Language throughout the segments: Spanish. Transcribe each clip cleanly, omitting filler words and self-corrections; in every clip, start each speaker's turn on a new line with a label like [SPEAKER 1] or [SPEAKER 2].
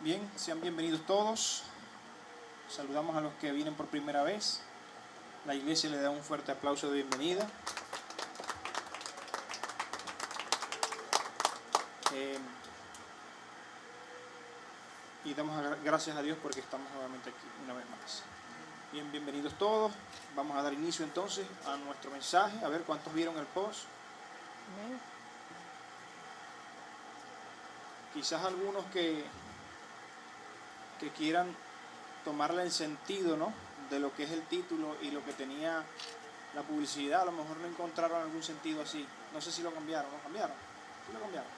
[SPEAKER 1] Bien, sean bienvenidos todos. Saludamos a los que vienen por primera vez. La iglesia le da un fuerte aplauso de bienvenida. Y damos gracias a Dios porque estamos nuevamente aquí una vez más. Bien, bienvenidos todos. Vamos a dar inicio entonces a nuestro mensaje. A ver cuántos vieron el post. Quizás algunos que quieran tomarle el sentido, ¿no?, de lo que es el título y lo que tenía la publicidad, a lo mejor no encontraron algún sentido así. No sé si lo cambiaron. ¿Lo cambiaron? ¿Sí lo cambiaron?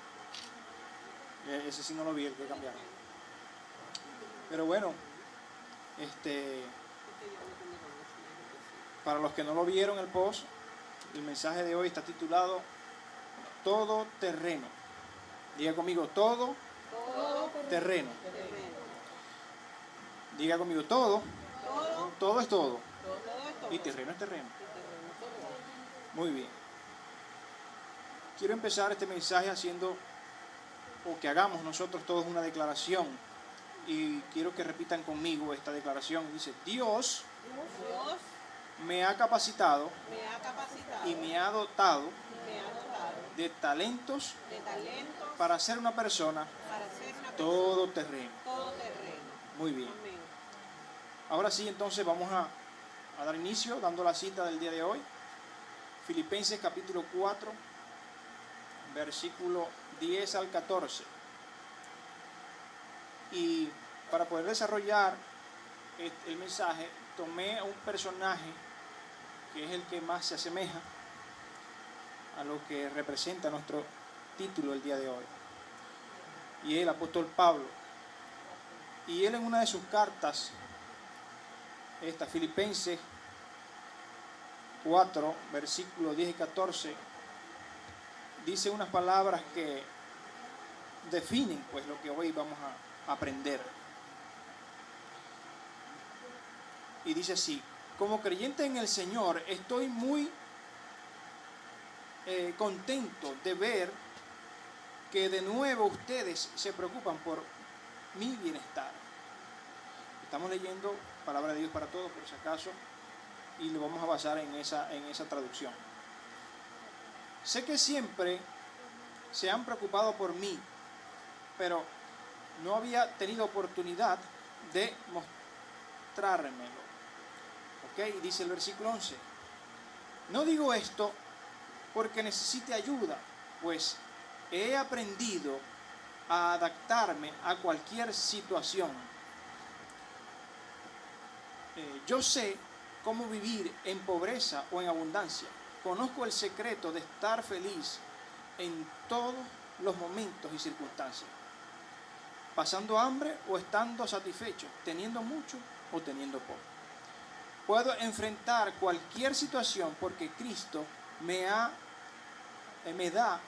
[SPEAKER 1] Ese sí no lo vi, el que cambiaron. Pero bueno, para los que no lo vieron el post, el mensaje de hoy está titulado Todo terreno. Diga conmigo, todo terreno. Diga conmigo, todo es todo. Y terreno es terreno. Muy bien. Quiero empezar este mensaje haciendo, o que hagamos nosotros todos una declaración. Y quiero que repitan conmigo esta declaración. Dice, Dios me ha capacitado y me ha dotado de talentos para ser una persona todo terreno. Muy bien. Ahora sí, entonces vamos a dar inicio dando la cita del día de hoy. Filipenses capítulo 4, versículo 10 al 14. Y para poder desarrollar el mensaje, tomé a un personaje que es el que más se asemeja a lo que representa nuestro título el día de hoy. Y es el apóstol Pablo. Y él en una de sus cartas, Filipenses 4, versículos 10 y 14, dice unas palabras que definen pues lo que hoy vamos a aprender. Y dice así: como creyente en el Señor, estoy muy contento de ver que de nuevo ustedes se preocupan por mi bienestar. Estamos leyendo Palabra de Dios para Todos, por si acaso, y lo vamos a basar en esa traducción. Sé que siempre se han preocupado por mí, pero no había tenido oportunidad de mostrármelo. ¿Ok? Y dice el versículo 11. No digo esto porque necesite ayuda, pues he aprendido a adaptarme a cualquier situación. Yo sé cómo vivir en pobreza o en abundancia. Conozco el secreto de estar feliz en todos los momentos y circunstancias, pasando hambre o estando satisfecho, teniendo mucho o teniendo poco. Puedo enfrentar cualquier situación porque Cristo me da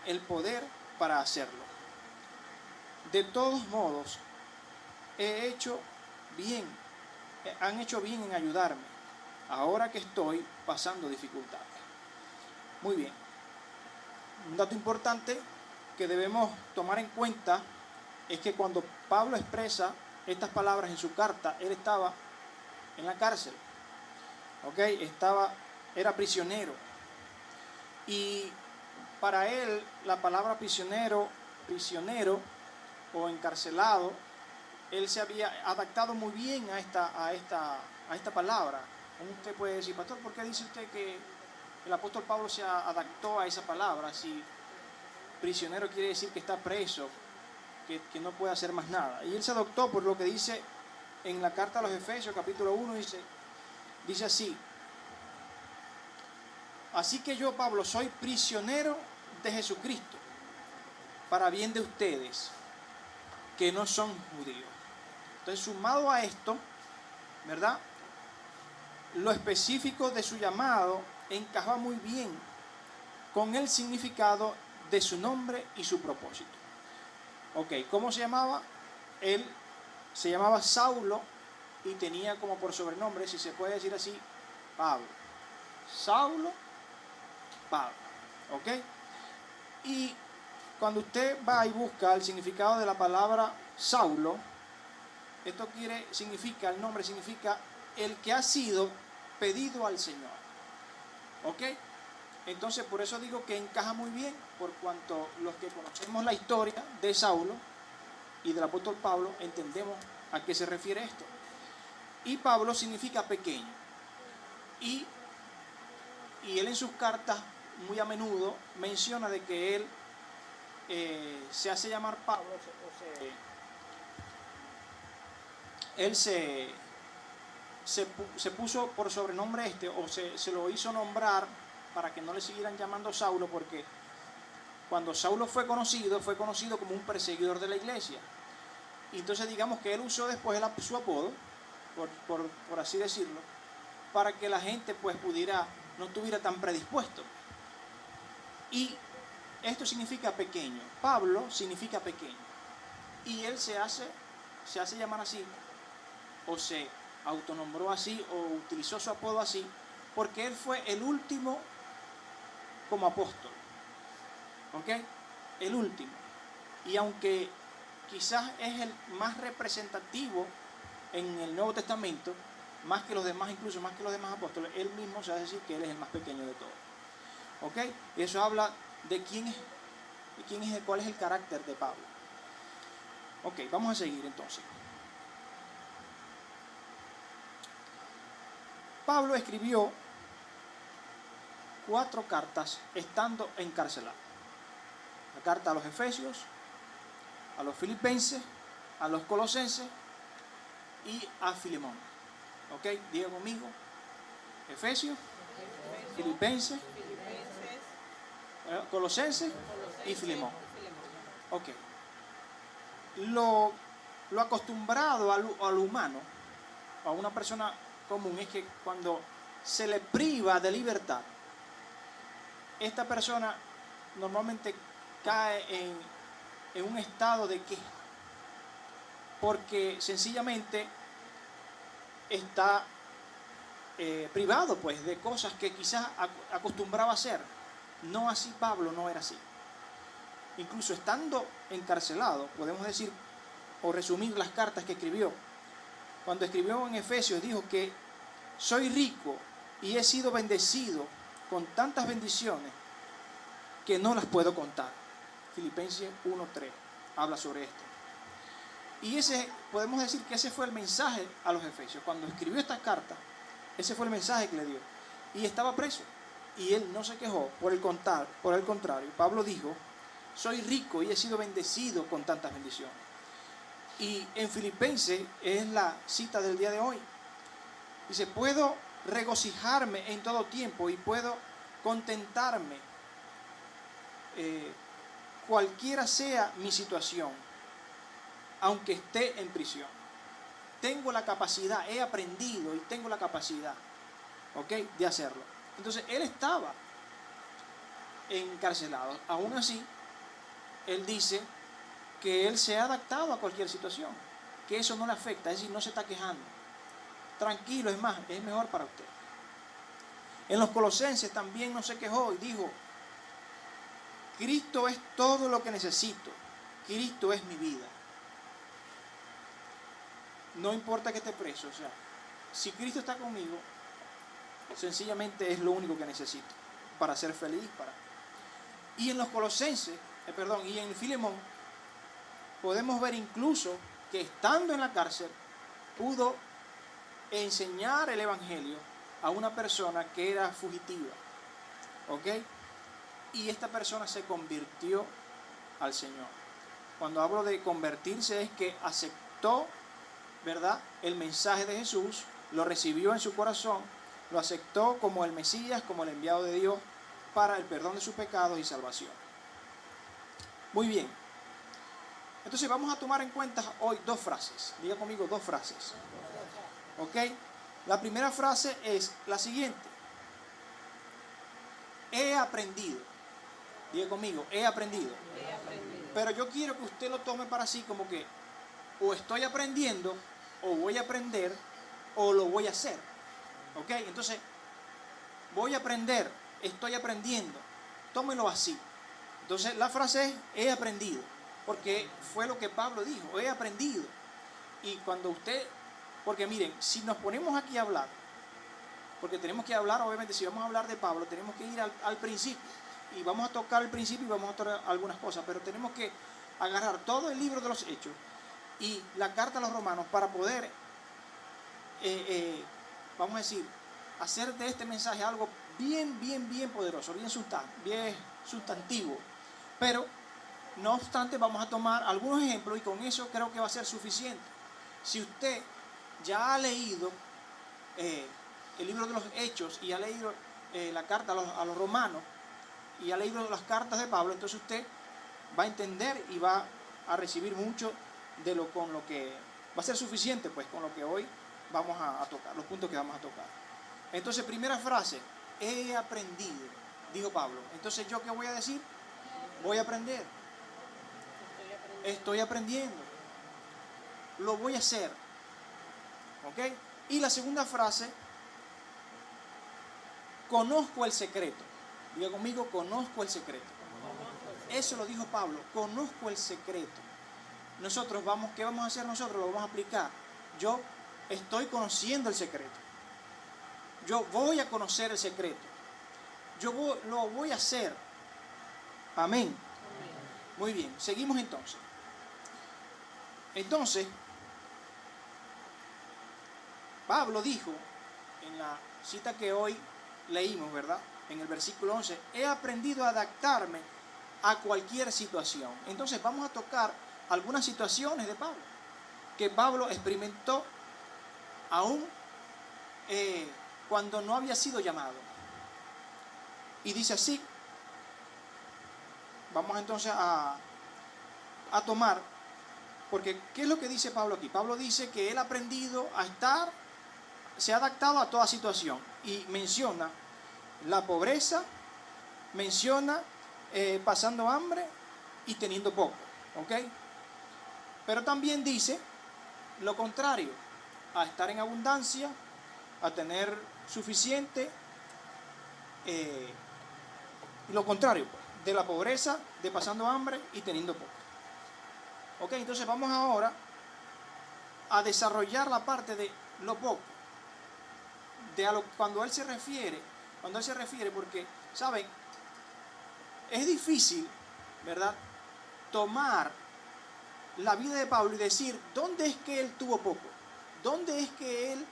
[SPEAKER 1] el poder para hacerlo. De todos modos, han hecho bien en ayudarme, ahora que estoy pasando dificultades. Muy bien. Un dato importante que debemos tomar en cuenta es que cuando Pablo expresa estas palabras en su carta, él estaba en la cárcel. ¿Ok? Era prisionero. Y para él la palabra prisionero o encarcelado, él se había adaptado muy bien a esta palabra. Usted puede decir, pastor, ¿por qué dice usted que el apóstol Pablo se adaptó a esa palabra? Si prisionero quiere decir que está preso, que no puede hacer más nada. Y él se adoptó por lo que dice en la carta a los Efesios, capítulo 1, dice así: así que yo, Pablo, soy prisionero de Jesucristo, para bien de ustedes, que no son judíos. Entonces, sumado a esto, ¿verdad?, lo específico de su llamado encaja muy bien con el significado de su nombre y su propósito. Ok, ¿cómo se llamaba? Él se llamaba Saulo y tenía como por sobrenombre, si se puede decir así, Pablo. Saulo, Pablo. ¿Ok? Y cuando usted va y busca el significado de la palabra Saulo, Esto significa, el nombre significa el que ha sido pedido al Señor. ¿Ok? Entonces por eso digo que encaja muy bien, por cuanto los que conocemos la historia de Saulo y del apóstol Pablo entendemos a qué se refiere esto. Y Pablo significa pequeño. Y él en sus cartas muy a menudo menciona de que él se hace llamar Pablo, él se puso por sobrenombre o se lo hizo nombrar para que no le siguieran llamando Saulo, porque cuando Saulo fue conocido como un perseguidor de la iglesia. Y entonces digamos que él usó después su apodo, por así decirlo, para que la gente pues no estuviera tan predispuesto. Y esto significa pequeño. Pablo significa pequeño. Y él se hace llamar así, o se autonombró así, o utilizó su apodo así, porque él fue el último como apóstol. ¿Ok? El último. Y aunque quizás es el más representativo en el Nuevo Testamento, más que los demás, incluso más que los demás apóstoles, él mismo se va a decir que él es el más pequeño de todos. ¿Ok? Y eso habla de cuál es el carácter de Pablo. Ok, vamos a seguir entonces. Pablo escribió 4 cartas estando encarcelado. La carta a los Efesios, a los Filipenses, a los Colosenses y a Filemón. ¿Ok? Diga conmigo. Efesios, Filipenses, Colosenses y Filemón. Ok. Lo acostumbrado al humano, a una persona común, es que cuando se le priva de libertad, esta persona normalmente cae en un estado de queja, porque sencillamente está privado pues de cosas que quizás acostumbraba a hacer. No así Pablo, no era así. Incluso estando encarcelado, podemos decir o resumir las cartas que escribió. Cuando escribió en Efesios dijo que soy rico y he sido bendecido con tantas bendiciones que no las puedo contar. Filipenses 1:3 habla sobre esto. Y podemos decir que ese fue el mensaje a los Efesios. Cuando escribió esta carta, ese fue el mensaje que le dio. Y estaba preso. Y él no se quejó, por el contrario. Pablo dijo, soy rico y he sido bendecido con tantas bendiciones. Y en Filipenses es la cita del día de hoy. Dice, puedo regocijarme en todo tiempo y puedo contentarme cualquiera sea mi situación, aunque esté en prisión. Tengo la capacidad, he aprendido y tengo la capacidad, ¿ok?, de hacerlo. Entonces, él estaba encarcelado. Aún así, él dice que él se ha adaptado a cualquier situación, que eso no le afecta, es decir, no se está quejando. Tranquilo, es más, es mejor para usted. En los Colosenses también no se quejó y dijo, Cristo es todo lo que necesito, Cristo es mi vida. No importa que esté preso, o sea, si Cristo está conmigo, sencillamente es lo único que necesito para ser feliz. Y en los Colosenses, y en Filemón, podemos ver incluso que estando en la cárcel, pudo enseñar el Evangelio a una persona que era fugitiva. ¿Ok? Y esta persona se convirtió al Señor. Cuando hablo de convertirse es que aceptó, ¿verdad?, el mensaje de Jesús, lo recibió en su corazón, lo aceptó como el Mesías, como el enviado de Dios para el perdón de sus pecados y salvación. Muy bien. Entonces vamos a tomar en cuenta hoy 2 frases. Diga conmigo 2 frases. ¿Ok? La primera frase es la siguiente. He aprendido. Diga conmigo, he aprendido. Pero yo quiero que usted lo tome para sí como que o estoy aprendiendo, o voy a aprender, o lo voy a hacer. ¿Ok? Entonces, voy a aprender, estoy aprendiendo. Tómelo así. Entonces, la frase es, he aprendido. Porque fue lo que Pablo dijo, he aprendido. Y cuando usted, porque miren, si nos ponemos aquí a hablar, porque tenemos que hablar, obviamente, si vamos a hablar de Pablo, tenemos que ir al principio. Y vamos a tocar el principio y vamos a tocar algunas cosas, pero tenemos que agarrar todo el libro de los Hechos y la carta a los Romanos para poder, vamos a decir, hacer de este mensaje algo bien poderoso, bien sustantivo. Pero, no obstante, vamos a tomar algunos ejemplos y con eso creo que va a ser suficiente. Si usted ya ha leído el libro de los Hechos y ha leído la carta a los Romanos y ha leído las cartas de Pablo, entonces usted va a entender y va a recibir mucho con lo que va a ser suficiente, pues, con lo que hoy vamos a tocar, los puntos que vamos a tocar. Entonces, primera frase, he aprendido, dijo Pablo. Entonces, ¿yo qué voy a decir? Voy a aprender. Estoy aprendiendo. Lo voy a hacer. ¿Ok? Y la segunda frase, conozco el secreto. Diga conmigo, conozco el secreto. Eso lo dijo Pablo, conozco el secreto. Nosotros ¿qué vamos a hacer nosotros? Lo vamos a aplicar. Yo estoy conociendo el secreto. Yo voy a conocer el secreto. Lo voy a hacer. Amén. Muy bien, seguimos entonces. Entonces, Pablo dijo en la cita que hoy leímos, ¿verdad? En el versículo 11, he aprendido a adaptarme a cualquier situación. Entonces vamos a tocar algunas situaciones de Pablo, que Pablo experimentó aún cuando no había sido llamado. Y dice así, vamos entonces a tomar, porque ¿qué es lo que dice Pablo aquí? Pablo dice que él ha aprendido a se ha adaptado a toda situación, y menciona la pobreza, menciona pasando hambre y teniendo poco, ¿ok? Pero también dice lo contrario, a estar en abundancia, a tener suficiente, lo contrario, pues, de la pobreza, de pasando hambre y teniendo poco. Ok, entonces vamos ahora a desarrollar la parte de lo poco, cuando él se refiere, porque, ¿saben? Es difícil, ¿verdad?, tomar la vida de Pablo y decir, ¿dónde es que él tuvo poco? ¿Dónde es que él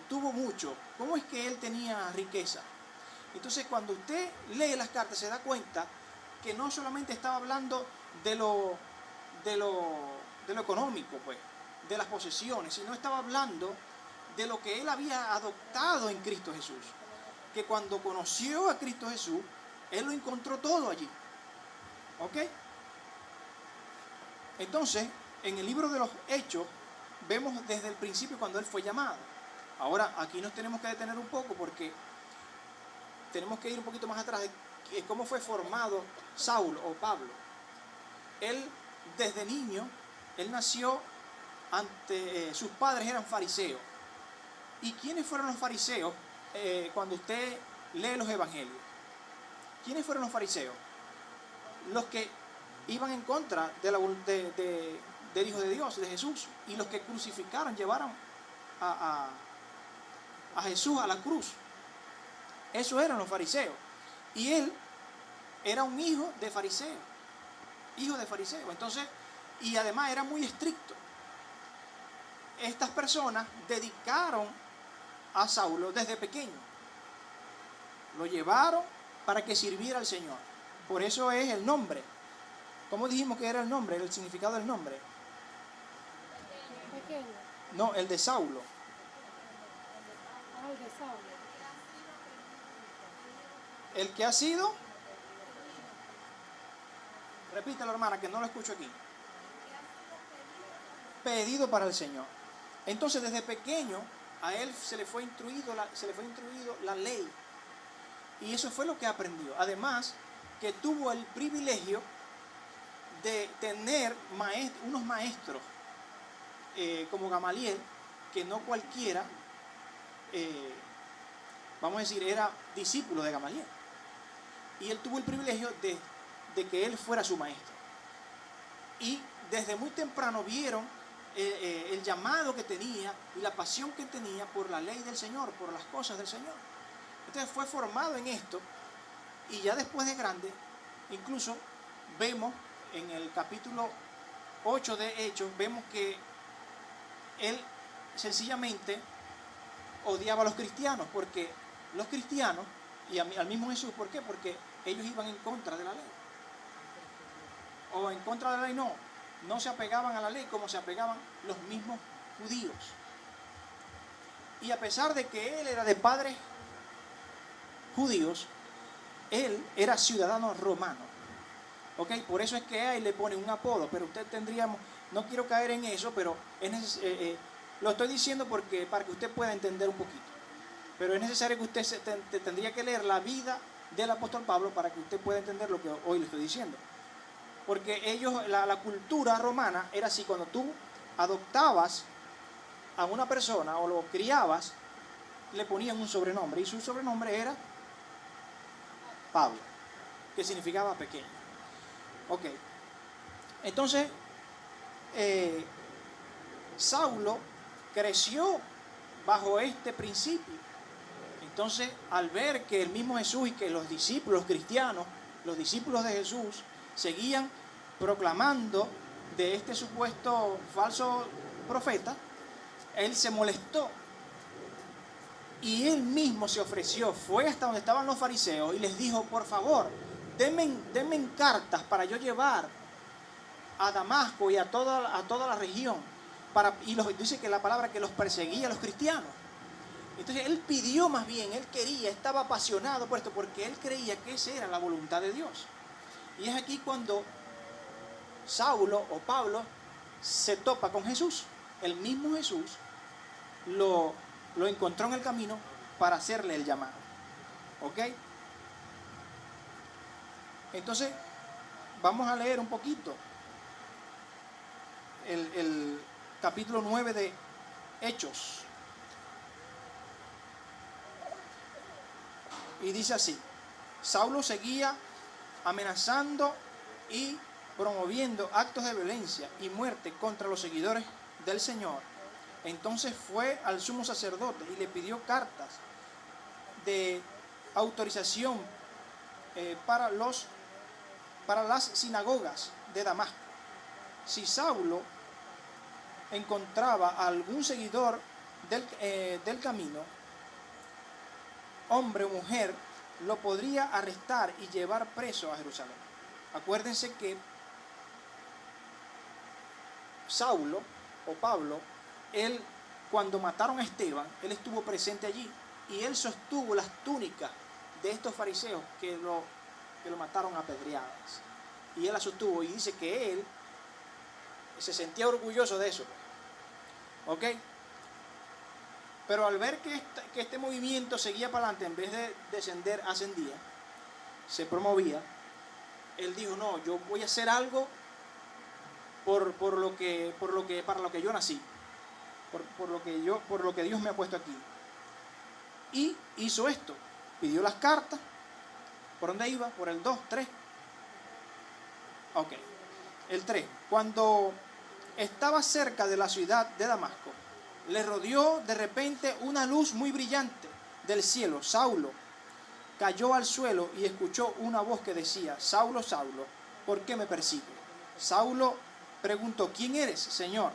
[SPEAKER 1] tuvo mucho? ¿Cómo es que él tenía riqueza? Entonces, cuando usted lee las cartas, se da cuenta que no solamente estaba hablando de lo económico, pues, de las posesiones, sino estaba hablando de lo que él había adoptado en Cristo Jesús. Que cuando conoció a Cristo Jesús, él lo encontró todo allí. ¿Ok? Entonces, en el libro de los Hechos, vemos desde el principio cuando él fue llamado. Ahora, aquí nos tenemos que detener un poco porque tenemos que ir un poquito más atrás de cómo fue formado Saulo o Pablo. Él, desde niño, él nació sus padres eran fariseos. ¿Y quiénes fueron los fariseos cuando usted lee los evangelios? ¿Quiénes fueron los fariseos? Los que iban en contra del Hijo de Dios, de Jesús, y los que crucificaron, llevaron a Jesús a la cruz. Esos eran los fariseos. Y él era un hijo de fariseo. Entonces, y además era muy estricto. Estas personas dedicaron a Saulo desde pequeño. Lo llevaron para que sirviera al Señor. Por eso es el nombre. ¿Cómo dijimos que era el nombre? El significado del nombre.
[SPEAKER 2] Pequeño.
[SPEAKER 1] No, el de Saulo.
[SPEAKER 2] El de Saulo.
[SPEAKER 1] El que ha sido. Repítelo, hermana, que no lo escucho aquí. Pedido para el Señor. Entonces, desde pequeño, a él se le fue instruido la ley. Y eso fue lo que aprendió. Además, que tuvo el privilegio de tener unos maestros como Gamaliel, que no cualquiera, vamos a decir, era discípulo de Gamaliel. Y él tuvo el privilegio de que él fuera su maestro. Y desde muy temprano vieron el llamado que tenía y la pasión que tenía por la ley del Señor, por las cosas del Señor. Entonces fue formado en esto, y ya después de grande, incluso vemos en el capítulo 8 de Hechos, vemos que él sencillamente odiaba a los cristianos, porque los cristianos, y al mismo Jesús, ¿por qué? Porque ellos iban en contra de la ley. O en contra de la ley no se apegaban a la ley como se apegaban los mismos judíos. Y a pesar de que él era de padres judíos, él era ciudadano romano. ¿Ok? Por eso es que a él le pone un apodo, pero usted tendríamos, no quiero caer en eso, pero lo estoy diciendo porque para que usted pueda entender un poquito. Pero es necesario que usted tendría que leer la vida del apóstol Pablo para que usted pueda entender lo que hoy le estoy diciendo. Porque ellos, la cultura romana era así: cuando tú adoptabas a una persona o lo criabas, le ponían un sobrenombre, y su sobrenombre era Pablo, que significaba pequeño. Ok, entonces Saulo creció bajo este principio. Entonces, al ver que el mismo Jesús y que los discípulos, los cristianos, los discípulos de Jesús, seguían proclamando de este supuesto falso profeta, él se molestó. Y él mismo se ofreció, fue hasta donde estaban los fariseos y les dijo: por favor, denme cartas para yo llevar a Damasco y a toda la región. Y dice que la palabra que los perseguía a los cristianos. Entonces él pidió, más bien, él quería, estaba apasionado por esto, porque él creía que esa era la voluntad de Dios. Y es aquí cuando Saulo o Pablo se topa con Jesús. El mismo Jesús lo encontró en el camino para hacerle el llamado. ¿Ok? Entonces, vamos a leer un poquito el capítulo 9 de Hechos. Y dice así: Saulo seguía amenazando y promoviendo actos de violencia y muerte contra los seguidores del Señor. Entonces fue al sumo sacerdote y le pidió cartas de autorización para las sinagogas de Damasco. Si Saulo encontraba a algún seguidor del camino, hombre o mujer, lo podría arrestar y llevar preso a Jerusalén. Acuérdense que Saulo o Pablo, él, cuando mataron a Esteban, él estuvo presente allí y él sostuvo las túnicas de estos fariseos que lo mataron a pedradas. Y él las sostuvo, y dice que él se sentía orgulloso de eso. ¿Ok? Pero al ver que este movimiento seguía para adelante, en vez de descender, ascendía, se promovía, él dijo: no, yo voy a hacer algo para lo que yo nací, por lo que Dios me ha puesto aquí. Y hizo esto, pidió las cartas. ¿Por dónde iba? Por el 2, 3. Ok, el 3. Cuando estaba cerca de la ciudad de Damasco, le rodeó de repente una luz muy brillante del cielo. Saulo cayó al suelo y escuchó una voz que decía: Saulo, Saulo, ¿por qué me persigues? Saulo preguntó: ¿quién eres, Señor?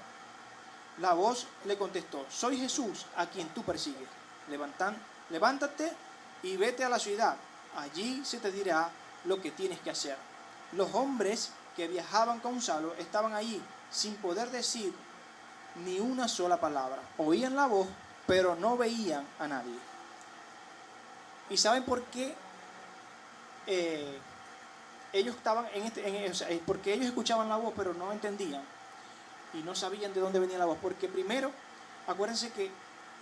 [SPEAKER 1] La voz le contestó: soy Jesús, a quien tú persigues. Levántate y vete a la ciudad. Allí se te dirá lo que tienes que hacer. Los hombres que viajaban con Saulo estaban allí sin poder decir ni una sola palabra. Oían la voz, pero no veían a nadie. ¿Y saben por qué? Ellos estaban porque ellos escuchaban la voz, pero no entendían y no sabían de dónde venía la voz. Porque primero, acuérdense que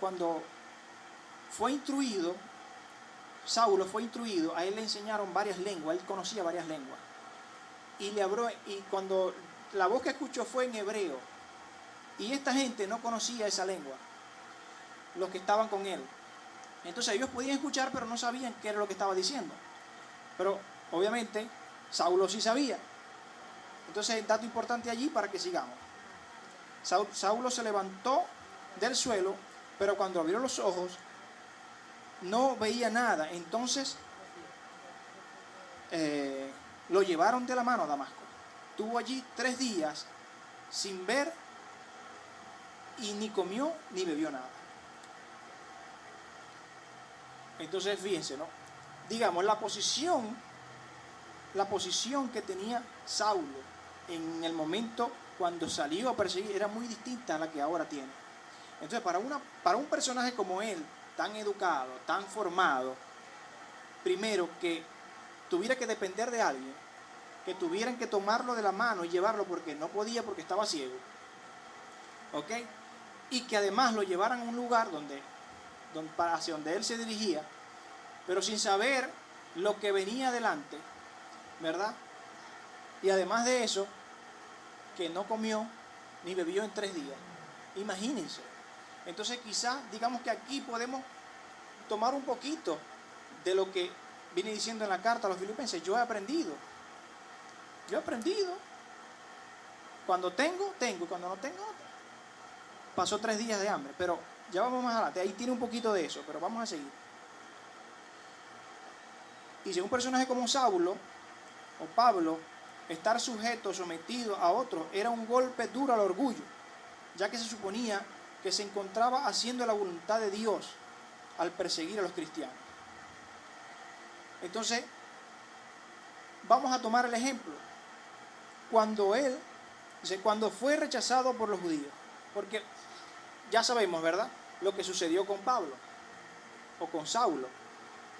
[SPEAKER 1] cuando fue instruido, Saulo fue instruido, a él le enseñaron varias lenguas, él conocía varias lenguas. Y le habló, y cuando la voz que escuchó fue en hebreo, y esta gente no conocía esa lengua, los que estaban con él. Entonces ellos podían escuchar, pero no sabían qué era lo que estaba diciendo. Pero obviamente Saulo sí sabía. Entonces, dato importante allí para que sigamos. Saulo se levantó del suelo, pero cuando abrió los ojos no veía nada. Entonces lo llevaron de la mano a Damasco. Estuvo allí 3 días sin ver y ni comió ni bebió nada. Entonces fíjense, ¿no? Digamos, la posición que tenía Saulo en el momento cuando salió a perseguir era muy distinta a la que ahora tiene. Entonces, para un personaje como él, tan educado, tan formado, primero que tuviera que depender de alguien, que tuvieran que tomarlo de la mano y llevarlo porque no podía, porque estaba ciego, ¿ok? Y que además lo llevaran a un lugar hacia donde él se dirigía, pero sin saber lo que venía adelante, ¿verdad? Y además de eso, que no comió ni bebió en 3 días. Imagínense. Entonces quizás, digamos que aquí podemos tomar un poquito de lo que viene diciendo en la carta a los filipenses. Yo he aprendido. Cuando tengo, cuando no tengo, no tengo. Pasó 3 días de hambre, pero ya vamos más adelante. Ahí tiene un poquito de eso, pero vamos a seguir. Y si un personaje como Saulo o Pablo, estar sometido a otro, era un golpe duro al orgullo, ya que se suponía que se encontraba haciendo la voluntad de Dios al perseguir a los cristianos. Entonces, vamos a tomar el ejemplo. Cuando fue rechazado por los judíos, porque ya sabemos, ¿verdad?, lo que sucedió con Pablo o con Saulo.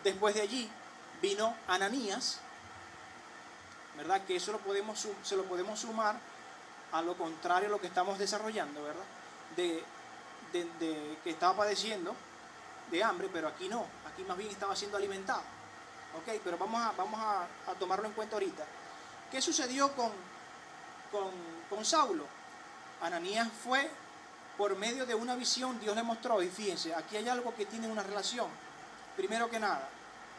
[SPEAKER 1] Después de allí vino Ananías, ¿verdad?, que eso se lo podemos sumar a lo contrario a lo que estamos desarrollando, ¿verdad?, de que estaba padeciendo de hambre, pero aquí no, aquí más bien estaba siendo alimentado. Ok, pero vamos a tomarlo en cuenta ahorita. ¿Qué sucedió con Saulo? Ananías fue por medio de una visión, Dios le mostró, y fíjense, aquí hay algo que tiene una relación. Primero que nada,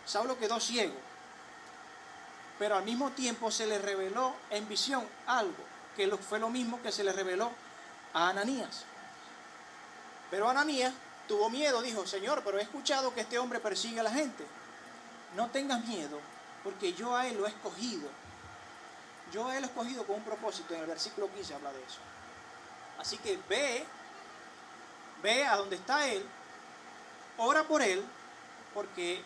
[SPEAKER 1] Saulo quedó ciego, pero al mismo tiempo se le reveló en visión algo, que fue lo mismo que se le reveló a Ananías. Pero Ananías tuvo miedo, dijo: Señor, pero he escuchado que este hombre persigue a la gente. No tengas miedo, porque yo a él lo he escogido. Yo a él lo he escogido con un propósito. En el versículo 15 habla de eso. Así que ve a donde está él, ora por él, porque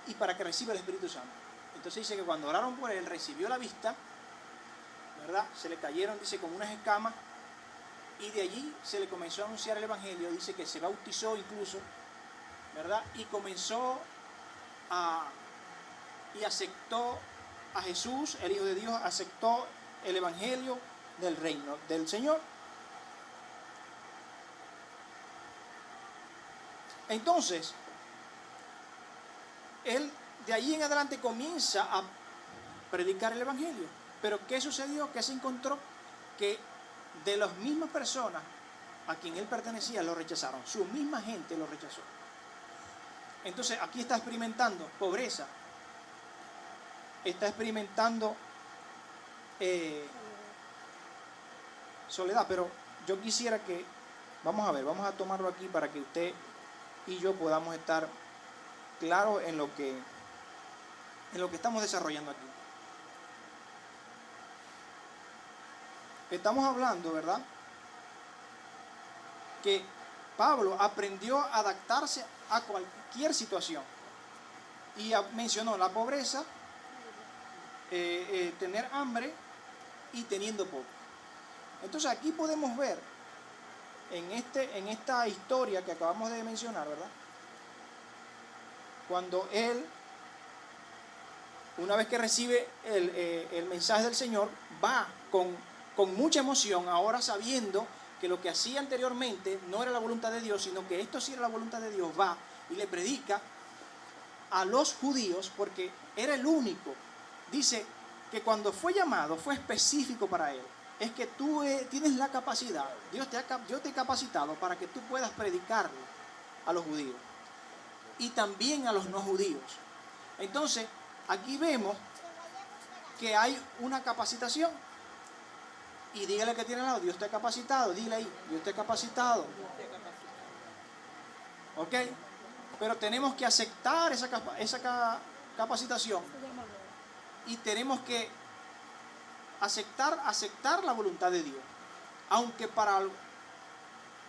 [SPEAKER 1] y para que reciba el Espíritu Santo. Entonces dice que cuando oraron por él, recibió la vista, ¿verdad? Se le cayeron, dice, como unas escamas, y de allí se le comenzó a anunciar el Evangelio. Dice que se bautizó incluso, ¿verdad? Y comenzó y aceptó a Jesús, el Hijo de Dios, aceptó el Evangelio del reino del Señor. Entonces, él de allí en adelante comienza a predicar el Evangelio. Pero ¿qué sucedió? ¿Qué se encontró? Que de las mismas personas a quien él pertenecía lo rechazaron. Su misma gente lo rechazó. Entonces aquí está experimentando pobreza. Está experimentando soledad. Pero yo quisiera que, vamos a tomarlo aquí para que usted y yo podamos estar claros en lo que estamos desarrollando aquí. Estamos hablando, ¿verdad?, que Pablo aprendió a adaptarse a cualquier situación. Y mencionó la pobreza, tener hambre y teniendo poco. Entonces aquí podemos ver en esta historia que acabamos de mencionar, ¿verdad?, cuando él, una vez que recibe el mensaje del Señor, va con mucha emoción, ahora sabiendo que lo que hacía anteriormente no era la voluntad de Dios, sino que esto sí era la voluntad de Dios. Va y le predica a los judíos, porque era el único. Dice que cuando fue llamado fue específico para él. Es que tú tienes la capacidad, yo te he capacitado para que tú puedas predicarle a los judíos y también a los no judíos. Entonces, aquí vemos que hay una capacitación. Y dígale que tiene al lado, Dios te ha capacitado, dile ahí, Dios te ha capacitado. ¿Ok? Pero tenemos que aceptar esa capacitación y tenemos que aceptar la voluntad de Dios. Aunque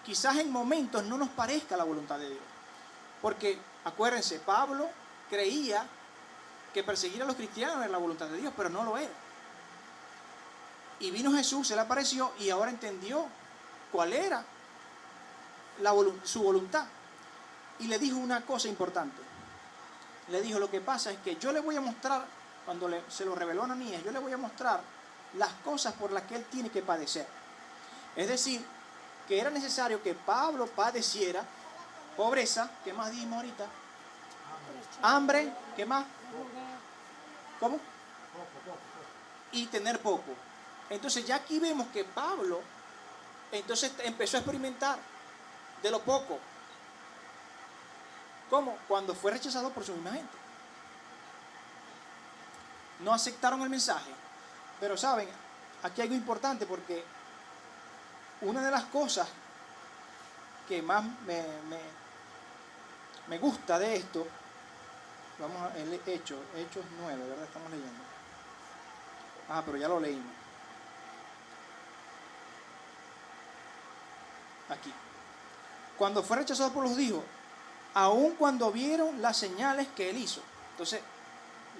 [SPEAKER 1] quizás en momentos no nos parezca la voluntad de Dios. Porque acuérdense, Pablo creía que perseguir a los cristianos era la voluntad de Dios, pero no lo era. Y vino Jesús, se le apareció y ahora entendió cuál era su voluntad. Y le dijo una cosa importante. Le dijo, lo que pasa es que yo le voy a mostrar, cuando se lo reveló a Ananías, yo le voy a mostrar las cosas por las que él tiene que padecer. Es decir, que era necesario que Pablo padeciera pobreza, ¿qué más dijimos ahorita? Hambre, ¿qué más? ¿Cómo? Y tener poco. Entonces ya aquí vemos que Pablo entonces empezó a experimentar de lo poco. ¿Cómo? Cuando fue rechazado por su misma gente. No aceptaron el mensaje. Pero saben, aquí hay algo importante porque una de las cosas que más me gusta de esto, vamos a Hechos 9, ¿verdad? Estamos leyendo. Pero ya lo leímos. Aquí. Cuando fue rechazado por los judíos, aun cuando vieron las señales que él hizo. Entonces,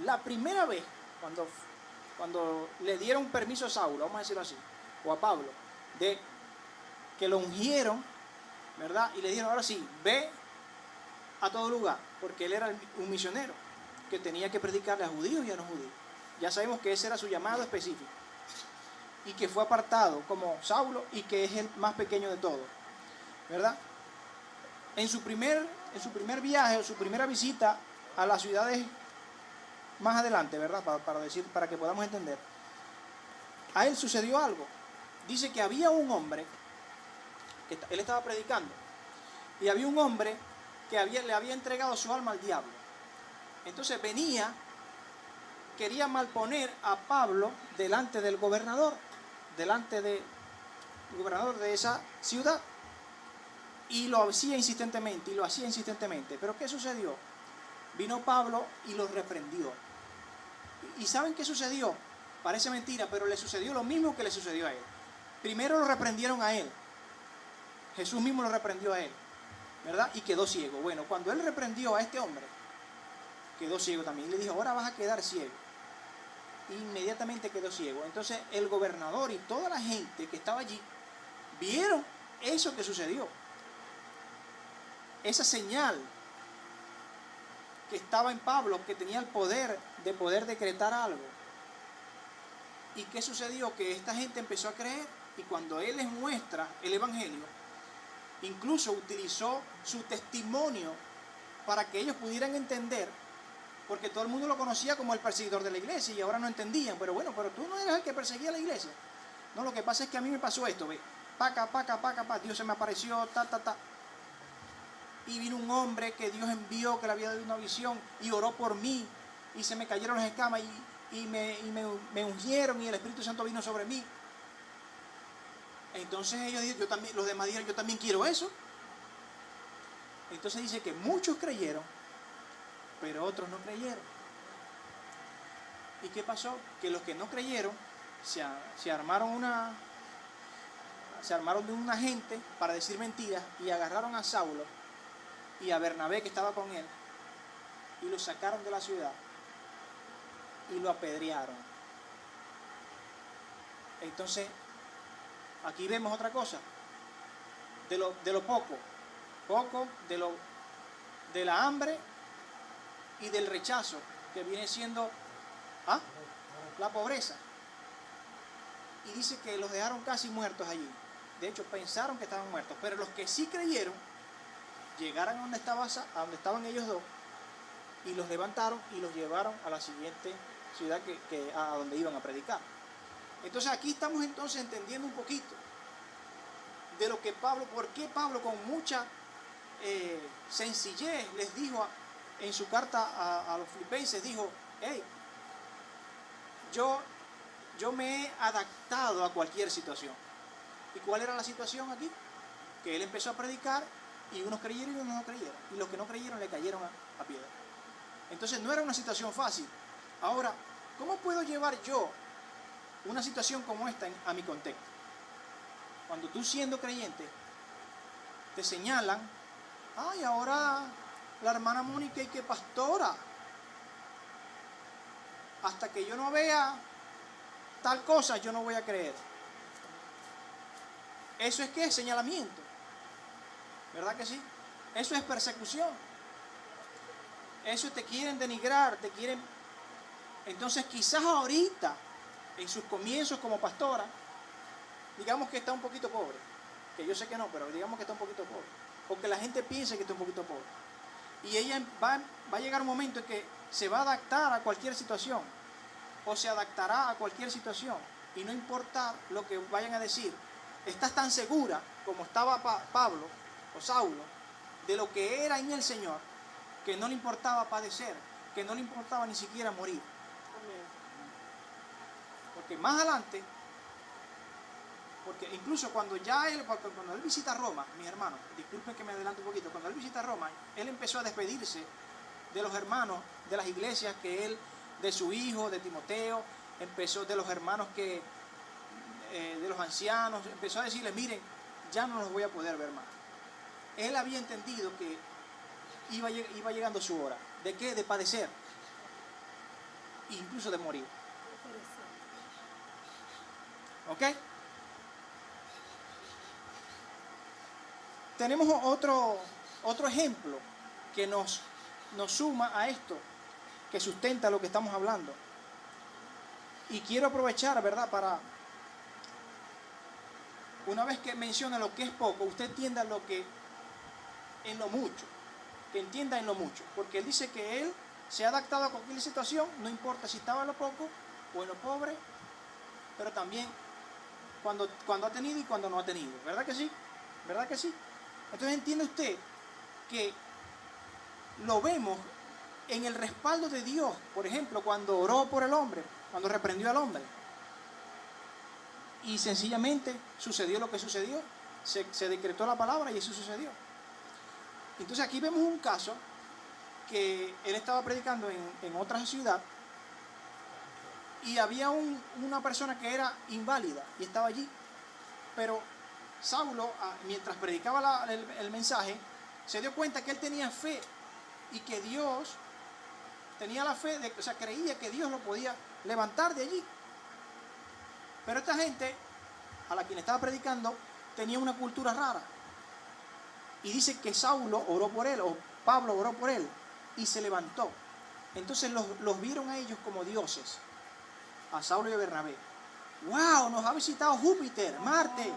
[SPEAKER 1] la primera vez, cuando le dieron permiso a Saulo, vamos a decirlo así, o a Pablo, de que lo ungieron, ¿verdad? Y le dijeron, ahora sí, ve a todo lugar, porque él era un misionero que tenía que predicarle a judíos y a no judíos. Ya sabemos que ese era su llamado específico y que fue apartado como Saulo y que es el más pequeño de todos, ¿verdad? En su primer viaje o su primera visita a las ciudades más adelante, ¿verdad? Para que podamos entender, a él sucedió algo. Dice que había un hombre, que él estaba predicando, y había un hombre que le había entregado su alma al diablo. Entonces quería malponer a Pablo delante del gobernador de esa ciudad. Y lo hacía insistentemente. Pero ¿qué sucedió? Vino Pablo y lo reprendió. ¿Y saben qué sucedió? Parece mentira, pero le sucedió lo mismo que le sucedió a él. Primero lo reprendieron a él. Jesús mismo lo reprendió a él, ¿verdad? Y quedó ciego. Bueno, cuando él reprendió a este hombre, quedó ciego también. Y le dijo, ahora vas a quedar ciego. Inmediatamente quedó ciego. Entonces el gobernador y toda la gente que estaba allí vieron eso que sucedió. Esa señal que estaba en Pablo, que tenía el poder de poder decretar algo. ¿Y qué sucedió? Que esta gente empezó a creer, y cuando él les muestra el evangelio, incluso utilizó su testimonio para que ellos pudieran entender, porque todo el mundo lo conocía como el perseguidor de la iglesia y ahora no entendían. Pero tú no eras el que perseguía a la iglesia. No, lo que pasa es que a mí me pasó esto, ve, paca, Dios se me apareció, y vino un hombre que Dios envió, que le había dado una visión, y oró por mí, y se me cayeron las escamas, y me ungieron, y el Espíritu Santo vino sobre mí. Entonces ellos dijeron, los demás dijeron, yo también quiero eso. Entonces dice que muchos creyeron, pero otros no creyeron. ¿Y qué pasó? Que los que no creyeron se armaron de una gente para decir mentiras, y agarraron a Saulo y a Bernabé, que estaba con él, y lo sacaron de la ciudad y lo apedrearon. Entonces aquí vemos otra cosa de lo poco de la hambre y del rechazo, que viene siendo la pobreza. Y dice que los dejaron casi muertos allí. De hecho, pensaron que estaban muertos, pero los que sí creyeron llegaron a donde estaban ellos dos, y los levantaron y los llevaron a la siguiente ciudad a donde iban a predicar. Entonces aquí estamos entendiendo un poquito de lo que por qué Pablo con mucha sencillez les dijo en su carta a los filipenses, dijo, hey, yo yo me he adaptado a cualquier situación. ¿Y cuál era la situación aquí? Que él empezó a predicar y unos creyeron y unos no creyeron. Y los que no creyeron le cayeron a piedra. Entonces no era una situación fácil. Ahora, ¿cómo puedo llevar yo una situación como esta a mi contexto? Cuando tú, siendo creyente, te señalan, ay, ahora la hermana Mónica y que pastora, hasta que yo no vea tal cosa, yo no voy a creer. ¿Eso es qué? Señalamiento. ¿Verdad que sí? Eso es persecución. Eso te quieren denigrar, te quieren... Entonces quizás ahorita, en sus comienzos como pastora, digamos que está un poquito pobre. Que yo sé que no, pero digamos que está un poquito pobre. O que la gente piense que está un poquito pobre. Y ella va a llegar un momento en que se va a adaptar a cualquier situación. O se adaptará a cualquier situación. Y no importa lo que vayan a decir. Estás tan segura como estaba Pablo o Saulo de lo que era en el Señor, que no le importaba padecer, que no le importaba ni siquiera morir. Porque más adelante, porque incluso cuando él visita Roma, mis hermanos, disculpen que me adelante un poquito, cuando él visita Roma, él empezó a despedirse de los hermanos de las iglesias que él, de su hijo, de Timoteo, empezó de los hermanos de los ancianos, empezó a decirles, miren, ya no los voy a poder ver más. Él había entendido que iba llegando su hora. ¿De qué? De padecer. Incluso de morir. ¿Ok? Tenemos otro ejemplo que nos suma a esto, que sustenta lo que estamos hablando. Y quiero aprovechar, ¿verdad?, para, una vez que menciona lo que es poco, usted entienda lo que en lo mucho, que entienda en lo mucho, porque él dice que él se ha adaptado a cualquier situación, no importa si estaba en lo poco o en lo pobre, pero también cuando ha tenido y cuando no ha tenido, ¿verdad que sí? ¿Verdad que sí? Entonces entiende usted que lo vemos en el respaldo de Dios, por ejemplo, cuando oró por el hombre, cuando reprendió al hombre, y sencillamente sucedió lo que sucedió, se decretó la palabra y eso sucedió. Entonces aquí vemos un caso que él estaba predicando en otra ciudad y había una persona que era inválida y estaba allí, pero Saulo, mientras predicaba el mensaje, se dio cuenta que él tenía fe y que Dios tenía la fe, creía que Dios lo podía levantar de allí. Pero esta gente, a la quien estaba predicando, tenía una cultura rara. Y dice que Saulo oró por él, o Pablo oró por él, y se levantó. Entonces los vieron a ellos como dioses, a Saulo y a Bernabé. ¡Wow! Nos ha visitado Júpiter, Marte.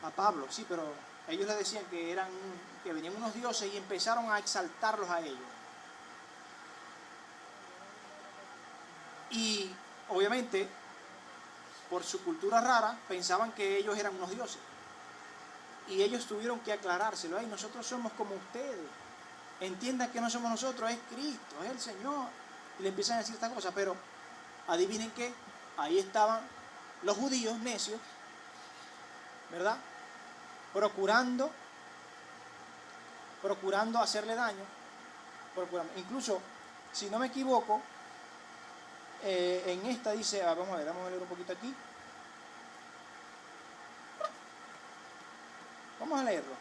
[SPEAKER 1] A Pablo, sí, pero ellos le decían que venían unos dioses y empezaron a exaltarlos a ellos. Y obviamente, por su cultura rara, pensaban que ellos eran unos dioses. Y ellos tuvieron que aclarárselo. Ay, nosotros somos como ustedes. Entiendan que no somos nosotros, es Cristo, es el Señor. Y le empiezan a decir estas cosas, pero adivinen qué, ahí estaban los judíos necios, ¿verdad? Procurando hacerle daño. Incluso, si no me equivoco, en esta dice, vamos a leer un poquito aquí. Vamos a leerlo.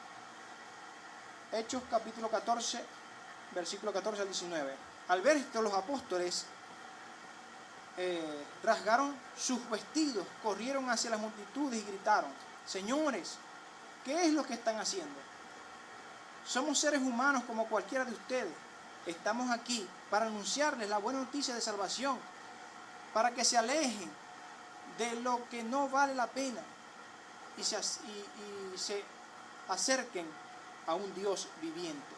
[SPEAKER 1] Hechos capítulo 14, versículo 14 al 19. Al ver esto, los apóstoles rasgaron sus vestidos, corrieron hacia las multitudes y gritaron: Señores, ¿qué es lo que están haciendo? Somos seres humanos como cualquiera de ustedes. Estamos aquí para anunciarles la buena noticia de salvación, para que se alejen de lo que no vale la pena y se acerquen a un Dios viviente.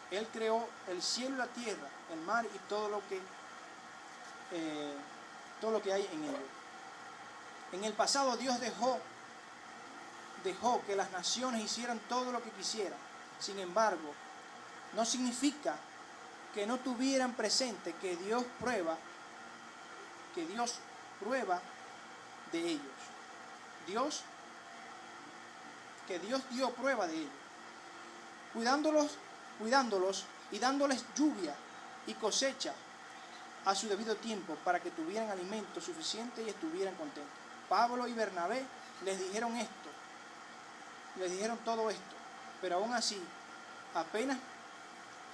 [SPEAKER 1] Él creó el cielo y la tierra, el mar y todo lo que hay en ello. En el pasado Dios dejó que las naciones hicieran todo lo que quisieran. Sin embargo, no significa que no tuvieran presente que Dios prueba de ellos. Dios dio prueba de ellos, cuidándolos y dándoles lluvia y cosecha a su debido tiempo para que tuvieran alimento suficiente y estuvieran contentos. Pablo y Bernabé les dijeron todo esto, pero aún así apenas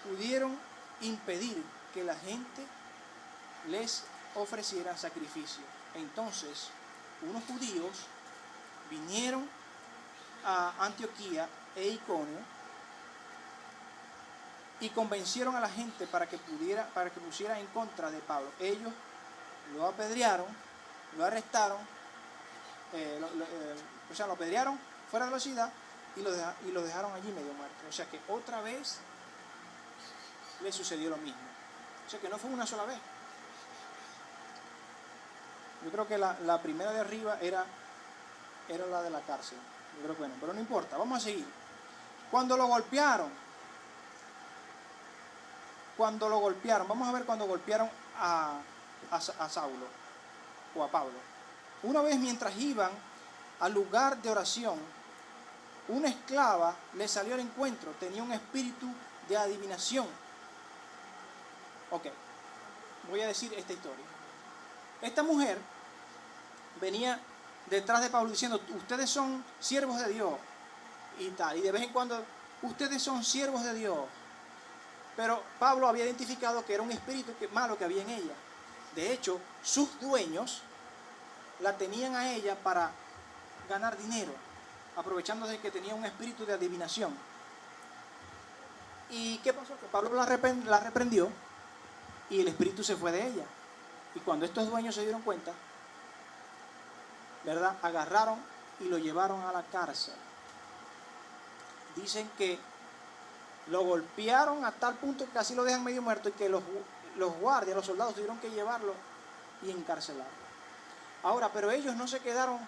[SPEAKER 1] pudieron impedir que la gente les ofreciera sacrificio. Entonces, unos judíos vinieron a Antioquía e Iconio y convencieron a la gente para que pusiera en contra de Pablo. Ellos lo apedrearon, lo arrestaron, lo apedrearon fuera de la ciudad y lo dejaron allí medio muerto. O sea que otra vez le sucedió lo mismo. O sea que no fue una sola vez. Yo creo que la primera de arriba era la de la cárcel. Yo creo que no, pero no importa, vamos a seguir. Cuando lo golpearon, vamos a ver cuando golpearon a Saulo o a Pablo. Una vez mientras iban al lugar de oración, una esclava le salió al encuentro, tenía un espíritu de adivinación. Ok, voy a decir esta historia. Esta mujer venía detrás de Pablo diciendo, ustedes son siervos de Dios y tal, y de vez en cuando, ustedes son siervos de Dios. Pero Pablo había identificado que era un espíritu malo que había en ella. De hecho, sus dueños la tenían a ella para ganar dinero, aprovechándose de que tenía un espíritu de adivinación. ¿Y qué pasó? Que Pablo la reprendió y el espíritu se fue de ella. Y cuando estos dueños se dieron cuenta, ¿verdad?, agarraron y lo llevaron a la cárcel. Dicen que lo golpearon a tal punto que casi lo dejan medio muerto y que los guardias, los soldados tuvieron que llevarlo y encarcelarlo. Ahora, pero ellos no se quedaron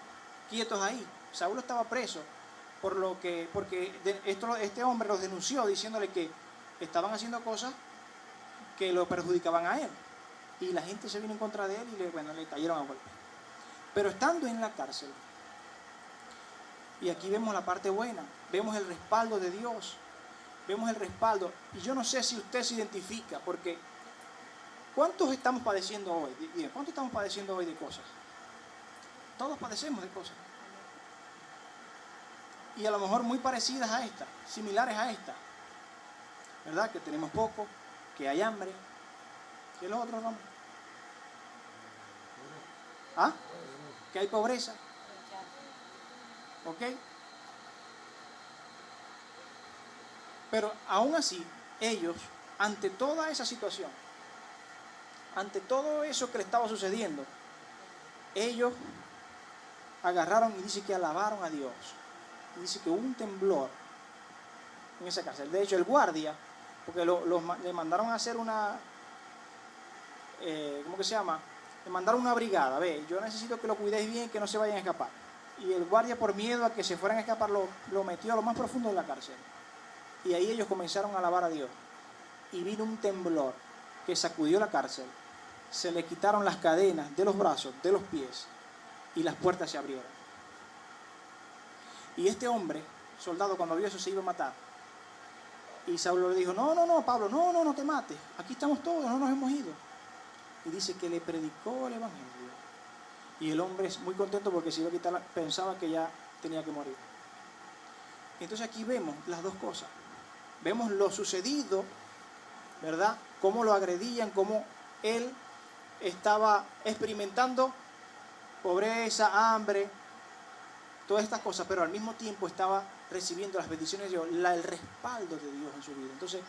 [SPEAKER 1] quietos ahí. Saulo estaba preso porque este hombre los denunció diciéndole que estaban haciendo cosas que lo perjudicaban a él. Y la gente se vino en contra de él y le cayeron a golpe. Pero estando en la cárcel, y aquí vemos la parte buena, vemos el respaldo de Dios, vemos el respaldo, y yo no sé si usted se identifica, porque ¿cuántos estamos padeciendo hoy? ¿Cuántos estamos padeciendo hoy de cosas? Todos padecemos de cosas. Y a lo mejor muy parecidas a esta, similares a esta, ¿verdad? Que tenemos poco, que hay hambre, que los otros vamos. ¿Ah? Que hay pobreza. ¿Ok? Pero aún así, ellos, ante toda esa situación, ante todo eso que le estaba sucediendo, ellos agarraron y dice que alabaron a Dios. Y dice que hubo un temblor en esa cárcel. De hecho, el guardia, porque le mandaron a hacer una, ¿cómo que se llama? Le mandaron una brigada. Ve, yo necesito que lo cuidéis bien, que no se vayan a escapar. Y el guardia, por miedo a que se fueran a escapar, lo metió a lo más profundo de la cárcel. Y ahí ellos comenzaron a alabar a Dios. Y vino un temblor que sacudió la cárcel. Se le quitaron las cadenas de los brazos, de los pies, y las puertas se abrieron. Y este hombre, soldado, cuando vio eso se iba a matar. Y Saulo le dijo, no, Pablo, no te mates. Aquí estamos todos, no nos hemos ido. Y dice que le predicó el evangelio. Y el hombre es muy contento porque se iba a quitar, pensaba que ya tenía que morir. Entonces aquí vemos las dos cosas. Vemos lo sucedido, ¿verdad? Cómo lo agredían, cómo él estaba experimentando pobreza, hambre, todas estas cosas, pero al mismo tiempo estaba recibiendo las bendiciones de Dios, el respaldo de Dios en su vida. Entonces,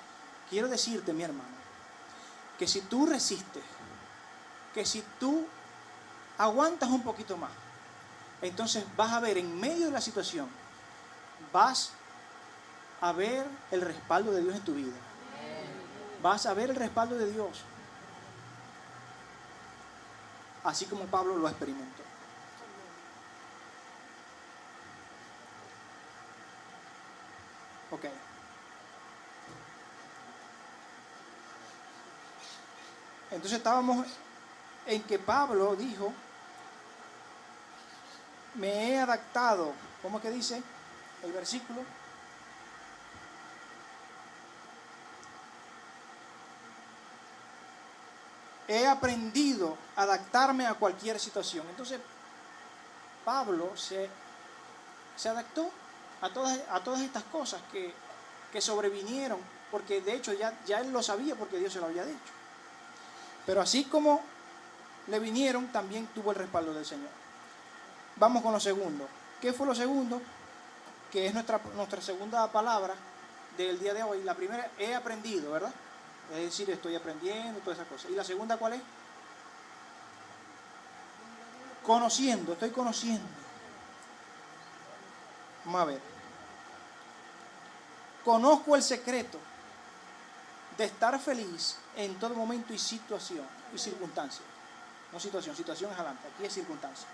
[SPEAKER 1] quiero decirte, mi hermano, que si tú resistes, que si tú aguantas un poquito más, entonces vas a ver en medio de la situación, vas a ver el respaldo de Dios en tu vida. Vas a ver el respaldo de Dios. Así como Pablo lo experimentó. Ok. Entonces estábamos en que Pablo dijo me he adaptado. ¿Cómo es que dice el versículo? He aprendido a adaptarme a cualquier situación. Entonces, Pablo se adaptó a todas estas cosas que sobrevinieron, porque de hecho ya él lo sabía porque Dios se lo había dicho. Pero así como le vinieron, también tuvo el respaldo del Señor. Vamos con lo segundo. ¿Qué fue lo segundo? Que es nuestra segunda palabra del día de hoy. La primera, he aprendido, ¿verdad? Es decir, estoy aprendiendo, todas esas cosas. ¿Y la segunda cuál es? Conociendo, estoy conociendo. Vamos a ver. Conozco el secreto de estar feliz en todo momento y situación y circunstancia. No situación, situación es adelante, aquí es circunstancia.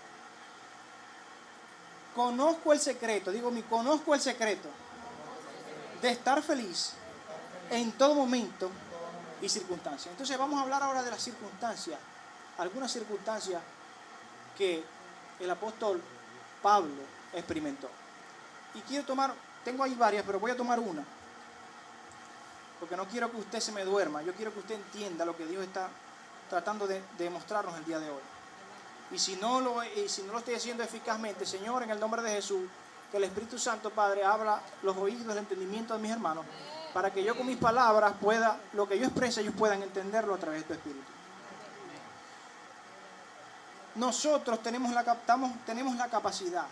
[SPEAKER 1] Conozco el secreto, conozco el secreto de estar feliz en todo momento y circunstancia. Entonces vamos a hablar ahora de las circunstancias, algunas circunstancias que el apóstol Pablo experimentó. Y tengo ahí varias, pero voy a tomar una, porque no quiero que usted se me duerma, yo quiero que usted entienda lo que Dios está tratando de demostrarnos el día de hoy. Y si no lo estoy haciendo eficazmente, Señor, en el nombre de Jesús, que el Espíritu Santo, Padre, abra los oídos, el entendimiento de mis hermanos, para que yo con mis palabras lo que yo exprese, ellos puedan entenderlo a través de tu Espíritu. Nosotros tenemos la capacidad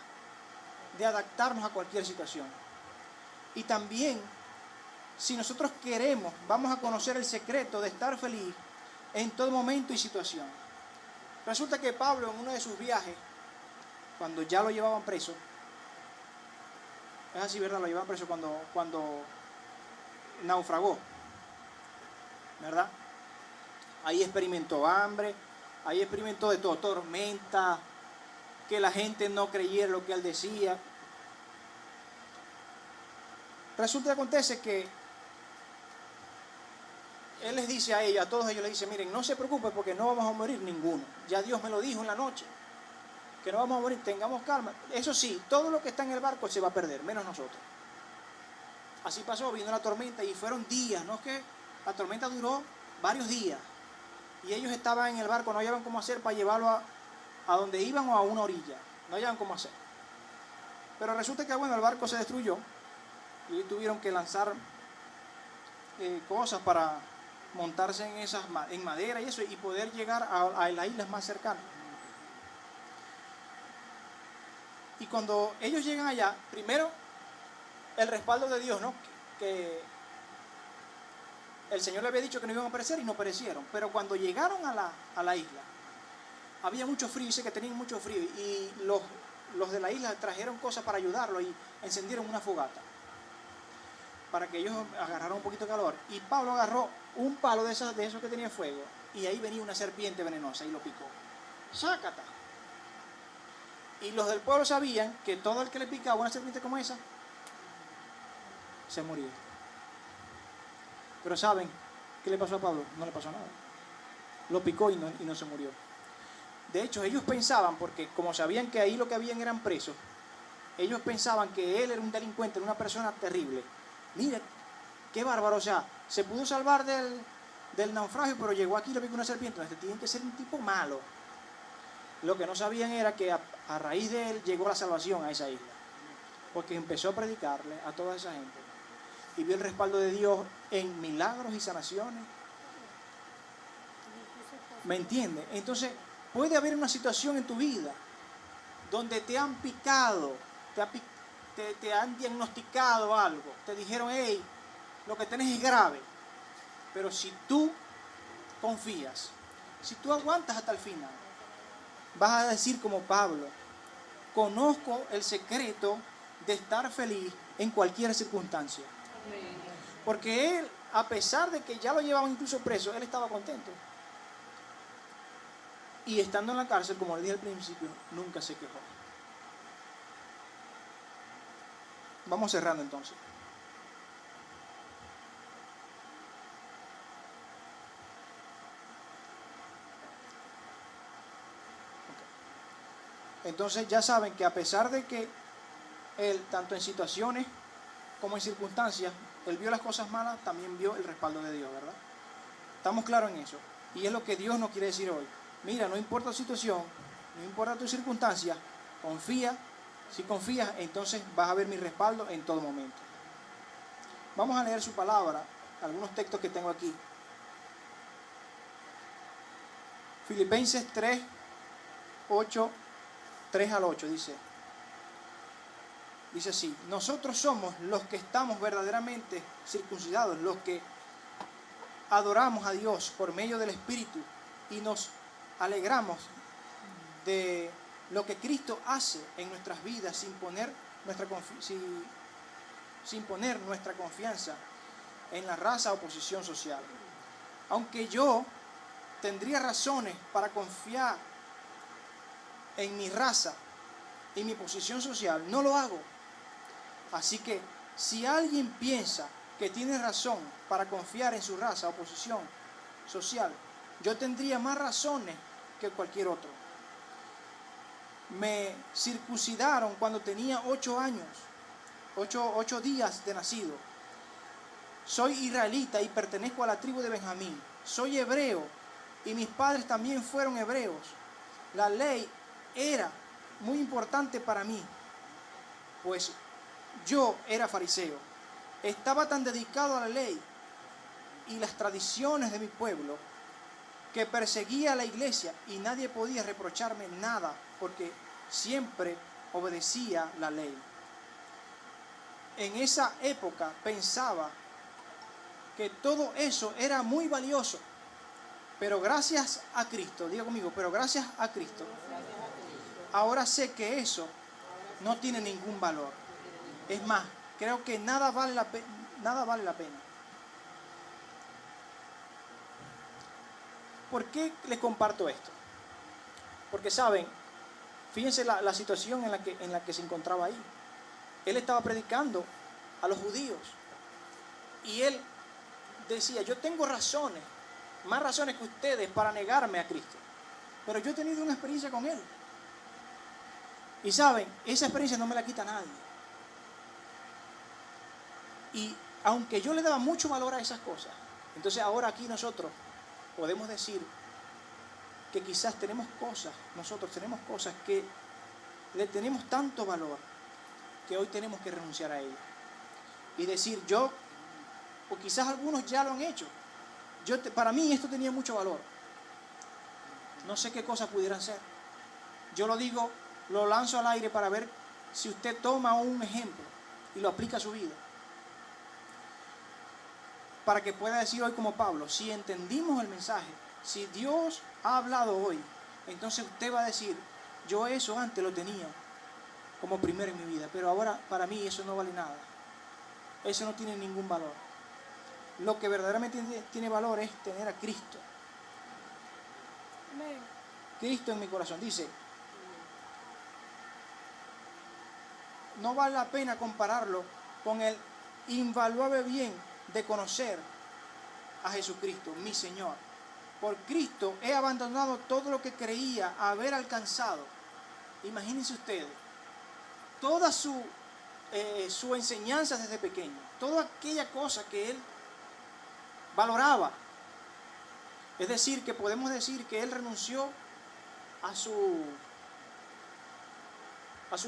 [SPEAKER 1] de adaptarnos a cualquier situación. Y también, si nosotros queremos, vamos a conocer el secreto de estar feliz en todo momento y situación. Resulta que Pablo, en uno de sus viajes, cuando ya lo llevaban preso, es así, ¿verdad? Lo llevaban preso cuando naufragó, ¿verdad? Ahí experimentó hambre, ahí experimentó de todo, tormenta, que la gente no creyera lo que él decía. Resulta que acontece que él les dice a todos ellos les dice, miren, no se preocupen porque no vamos a morir ninguno. Ya Dios me lo dijo en la noche, que no vamos a morir, tengamos calma. Eso sí, todo lo que está en el barco se va a perder, menos nosotros. Así pasó, vino la tormenta y fueron días, ¿no? Es que la tormenta duró varios días. Y ellos estaban en el barco, no hallaban cómo hacer para llevarlo a donde iban o a una orilla. No hallaban cómo hacer. Pero resulta que, bueno, el barco se destruyó y tuvieron que lanzar cosas para montarse en madera y eso, y poder llegar a las islas más cercanas. Y cuando ellos llegan allá, primero el respaldo de Dios, ¿no? Que el Señor le había dicho que no iban a perecer y no perecieron. Pero cuando llegaron a la isla, había mucho frío, dice que tenían mucho frío, y los de la isla trajeron cosas para ayudarlo y encendieron una fogata para que ellos agarraran un poquito de calor. Y Pablo agarró un palo de esos que tenía fuego, y ahí venía una serpiente venenosa y lo picó. ¡Sácata! Y los del pueblo sabían que todo el que le picaba una serpiente como esa se moría. Pero ¿saben qué le pasó a Pablo? No le pasó nada. Lo picó y no se murió. De hecho, ellos pensaban, porque como sabían que ahí lo que habían eran presos, ellos pensaban que él era un delincuente, era una persona terrible. Mira, qué bárbaro, o sea, se pudo salvar del naufragio, pero llegó aquí y le picó una serpiente. Este tiene que ser un tipo malo. Lo que no sabían era que a raíz de él llegó la salvación a esa isla, porque empezó a predicarle a toda esa gente y vio el respaldo de Dios en milagros y sanaciones. ¿Me entiendes? Entonces, puede haber una situación en tu vida donde te han picado, te han diagnosticado algo, te dijeron, hey, lo que tenés es grave. Pero si tú confías, si tú aguantas hasta el final, vas a decir como Pablo, conozco el secreto de estar feliz en cualquier circunstancia. Porque él, a pesar de que ya lo llevaban incluso preso, él estaba contento. Y estando en la cárcel, como le dije al principio, nunca se quejó. Vamos cerrando entonces. Entonces ya saben que a pesar de que Él, tanto en situaciones como en circunstancias, Él vio las cosas malas, también vio el respaldo de Dios, ¿verdad? Estamos claros en eso. Y es lo que Dios nos quiere decir hoy. Mira, no importa tu situación, no importa tu circunstancia, confía. Si confías, entonces vas a ver mi respaldo en todo momento. Vamos a leer su palabra, algunos textos que tengo aquí. Filipenses 3, 8, 3 al 8 dice así: nosotros somos los que estamos verdaderamente circuncidados, los que adoramos a Dios por medio del Espíritu y nos alegramos de lo que Cristo hace en nuestras vidas sin poner nuestra confianza en la raza o posición social. Aunque yo tendría razones para confiar en mi raza y mi posición social, no lo hago. Así que si alguien piensa que tiene razón para confiar en su raza o posición social, yo tendría más razones que cualquier otro. Me circuncidaron cuando tenía 8 años, 8 días de nacido. Soy israelita y pertenezco a la tribu de Benjamín. Soy hebreo y mis padres también fueron hebreos. La ley era muy importante para mí, pues yo era fariseo. Estaba tan dedicado a la ley y las tradiciones de mi pueblo que perseguía a la iglesia y nadie podía reprocharme nada porque siempre obedecía la ley. En esa época pensaba que todo eso era muy valioso, pero gracias a Cristo, diga conmigo, pero gracias a Cristo, ahora sé que eso no tiene ningún valor. Es más, creo que nada vale la pena. ¿Por qué les comparto esto? Porque saben, fíjense la situación en la que se encontraba ahí. Él estaba predicando a los judíos y él decía: yo tengo razones, más razones que ustedes para negarme a Cristo, pero yo he tenido una experiencia con Él. Y saben, esa experiencia no me la quita nadie. Y aunque yo le daba mucho valor a esas cosas, entonces ahora aquí nosotros podemos decir que quizás nosotros tenemos cosas que le tenemos tanto valor que hoy tenemos que renunciar a ellas. Y decir, o quizás algunos ya lo han hecho, para mí esto tenía mucho valor. No sé qué cosas pudieran ser. Yo lo lanzo al aire para ver si usted toma un ejemplo y lo aplica a su vida. Para que pueda decir hoy como Pablo, si entendimos el mensaje, si Dios ha hablado hoy, entonces usted va a decir: yo eso antes lo tenía como primero en mi vida, pero ahora para mí eso no vale nada. Eso no tiene ningún valor. Lo que verdaderamente tiene valor es tener a Cristo. Cristo en mi corazón. Dice, no vale la pena compararlo con el invaluable bien de conocer a Jesucristo, mi Señor. Por Cristo he abandonado todo lo que creía haber alcanzado. Imagínense ustedes, toda su enseñanza desde pequeño, toda aquella cosa que él valoraba. Es decir, que podemos decir que él renunció a su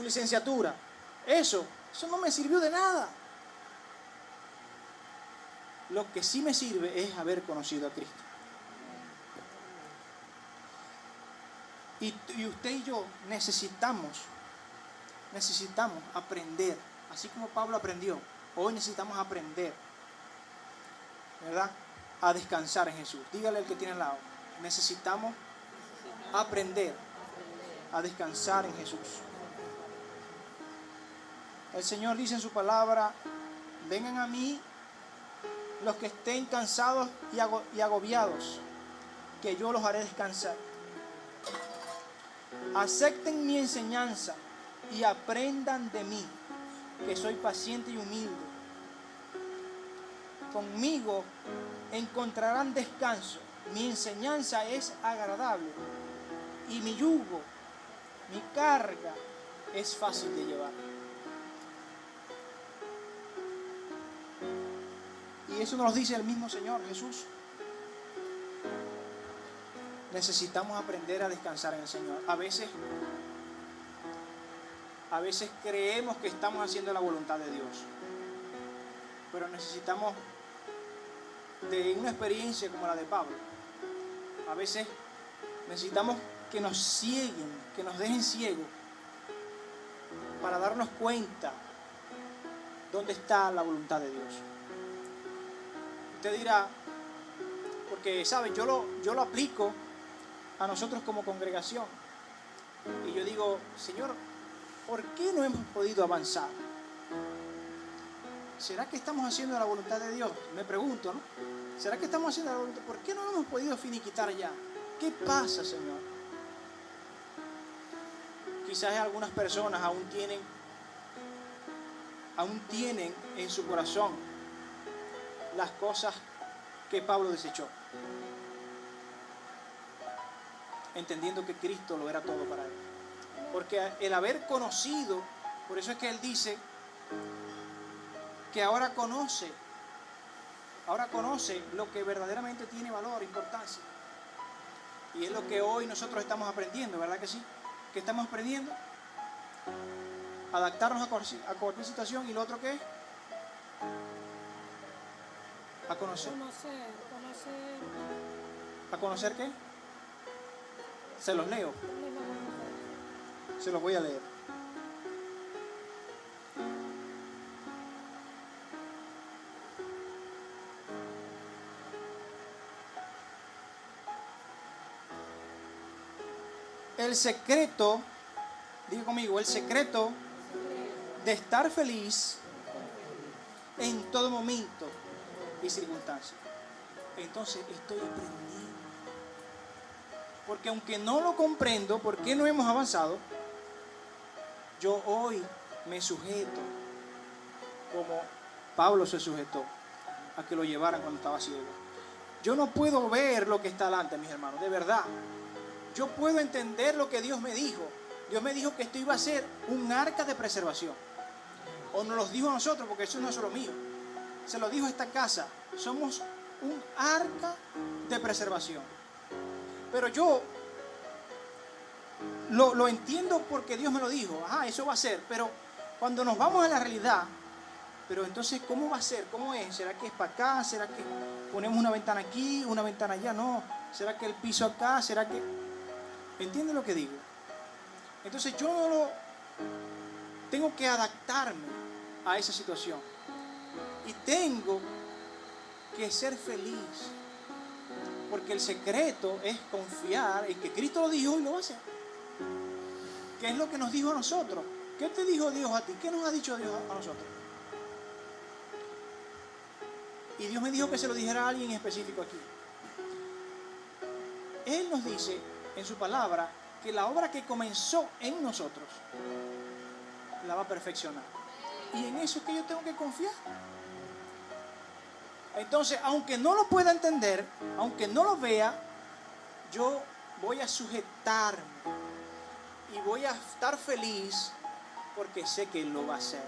[SPEAKER 1] licenciatura. Eso no me sirvió de nada. Lo que sí me sirve es haber conocido a Cristo. Y usted y yo necesitamos aprender, así como Pablo aprendió. Hoy necesitamos aprender, ¿verdad?, a descansar en Jesús. Dígale al que tiene al lado: necesitamos aprender a descansar en Jesús. El Señor dice en su palabra: vengan a mí los que estén cansados y agobiados, que yo los haré descansar. Acepten mi enseñanza y aprendan de mí, que soy paciente y humilde. Conmigo encontrarán descanso. Mi enseñanza es agradable y mi yugo Mi carga es fácil de llevar. Y eso nos lo dice el mismo Señor Jesús. Necesitamos aprender a descansar en el Señor. A veces creemos que estamos haciendo la voluntad de Dios, pero necesitamos de una experiencia como la de Pablo. A veces necesitamos que nos cieguen, que nos dejen ciegos, para darnos cuenta dónde está la voluntad de Dios. Usted dirá, porque sabe, yo lo aplico a nosotros como congregación, y yo digo, Señor, ¿por qué no hemos podido avanzar? ¿Será que estamos haciendo la voluntad de Dios? Me pregunto, ¿no? ¿Será que estamos haciendo la voluntad? ¿Por qué no hemos podido finiquitar ya? ¿Qué pasa, Señor? Quizás algunas personas aún tienen en su corazón las cosas que Pablo desechó, entendiendo que Cristo lo era todo para él. Porque el haber conocido, por eso es que él dice que ahora conoce lo que verdaderamente tiene valor, importancia. Y es lo que hoy nosotros estamos aprendiendo, ¿verdad que sí? ¿Qué estamos aprendiendo? Adaptarnos a cualquier situación. ¿Y lo otro qué es? A conocer. ¿A conocer qué? Se los leo. Se los voy a leer. El secreto, diga conmigo, el secreto de estar feliz en todo momento y circunstancia. Entonces estoy aprendiendo. Porque aunque no lo comprendo, ¿por qué no hemos avanzado? Yo hoy me sujeto, como Pablo se sujetó, a que lo llevaran cuando estaba ciego. Yo no puedo ver lo que está delante, mis hermanos, de verdad. Yo puedo entender lo que Dios me dijo. Dios me dijo que esto iba a ser un arca de preservación. O nos lo dijo a nosotros, porque eso no es solo mío. Se lo dijo a esta casa. Somos un arca de preservación. Pero yo lo entiendo porque Dios me lo dijo. Ajá, eso va a ser. Pero cuando nos vamos a la realidad, pero entonces, ¿cómo va a ser? ¿Cómo es? ¿Será que es para acá? ¿Será que ponemos una ventana aquí, una ventana allá? No. ¿Será que el piso acá? ¿Será que...? ¿Entiende lo que digo? Entonces yo tengo que adaptarme a esa situación. Y tengo que ser feliz. Porque el secreto es confiar en que Cristo lo dijo y lo va a hacer. ¿Qué es lo que nos dijo a nosotros? ¿Qué te dijo Dios a ti? ¿Qué nos ha dicho Dios a nosotros? Y Dios me dijo que se lo dijera a alguien específico aquí. Él nos dice en su palabra que la obra que comenzó en nosotros la va a perfeccionar. Y en eso es que yo tengo que confiar. Entonces, aunque no lo pueda entender, aunque no lo vea, yo voy a sujetarme y voy a estar feliz porque sé que Él lo va a hacer.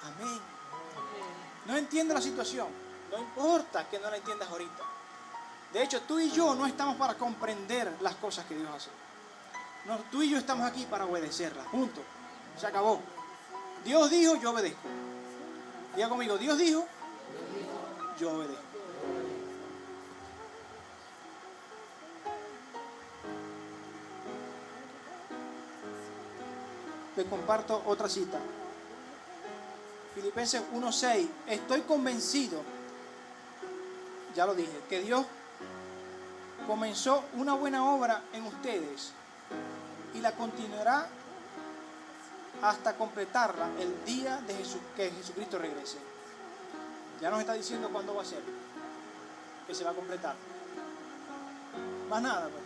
[SPEAKER 1] Amén. No entiendo la situación, no importa que no la entiendas ahorita. De hecho, tú y yo no estamos para comprender las cosas que Dios hace. No, tú y yo estamos aquí para obedecerlas. Punto. Se acabó. Dios dijo, yo obedezco. Diga conmigo, Dios dijo, yo obedezco. Les comparto otra cita. Filipenses 1:6. Estoy convencido, ya lo dije, que Dios comenzó una buena obra en ustedes y la continuará hasta completarla el día de que Jesucristo regrese. Ya nos está diciendo cuándo va a ser, que se va a completar. Más nada, pues.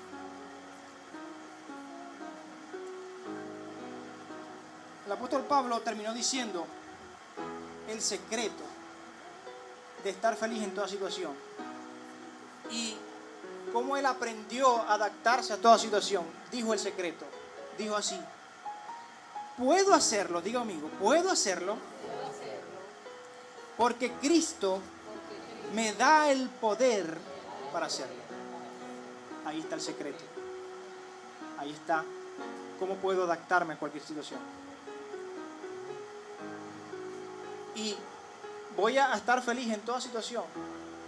[SPEAKER 1] El apóstol Pablo terminó diciendo el secreto de estar feliz en toda situación. Y cómo él aprendió a adaptarse a toda situación. Dijo el secreto, dijo así: puedo hacerlo, diga amigo, puedo hacerlo porque Cristo me da el poder para hacerlo. Ahí está el secreto. Ahí está cómo puedo adaptarme a cualquier situación. Y voy a estar feliz en toda situación,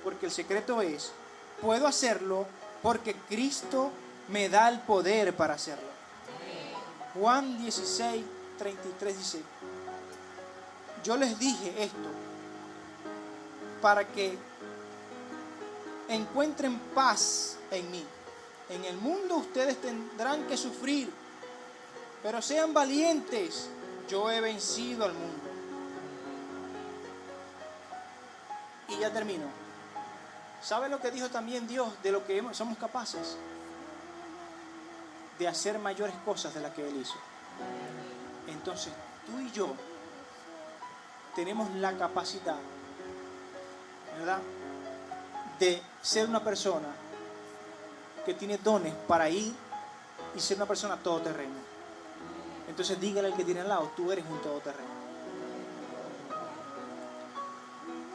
[SPEAKER 1] porque el secreto es: puedo hacerlo porque Cristo me da el poder para hacerlo. Juan 16, 33 dice: yo les dije esto para que encuentren paz en mí. En el mundo ustedes tendrán que sufrir, pero sean valientes, yo he vencido al mundo. Y ya termino. ¿Sabe lo que dijo también Dios de lo que somos capaces? De hacer mayores cosas de las que Él hizo. Entonces, tú y yo tenemos la capacidad, ¿verdad?, de ser una persona que tiene dones para ir y ser una persona todoterreno. Entonces dígale al que tiene al lado: tú eres un todoterreno.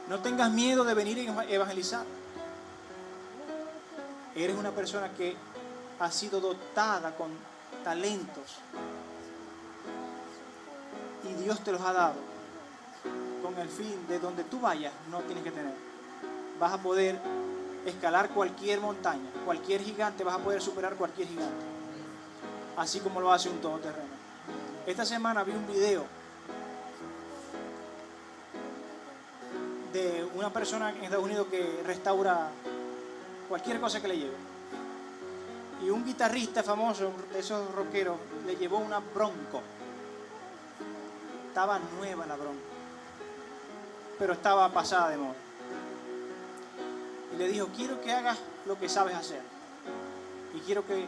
[SPEAKER 1] No tengas miedo de venir a evangelizar. Eres una persona que ha sido dotada con talentos y Dios te los ha dado con el fin de donde tú vayas no tienes que tener. Vas a poder escalar cualquier montaña, cualquier gigante, vas a poder superar cualquier gigante, así como lo hace un todoterreno. Esta semana vi un video de una persona en Estados Unidos que restaura cualquier cosa que le lleve. Y un guitarrista famoso de esos rockeros le llevó una Bronco. Estaba nueva la Bronco, pero estaba pasada de moda. Y le dijo: quiero que hagas lo que sabes hacer y quiero que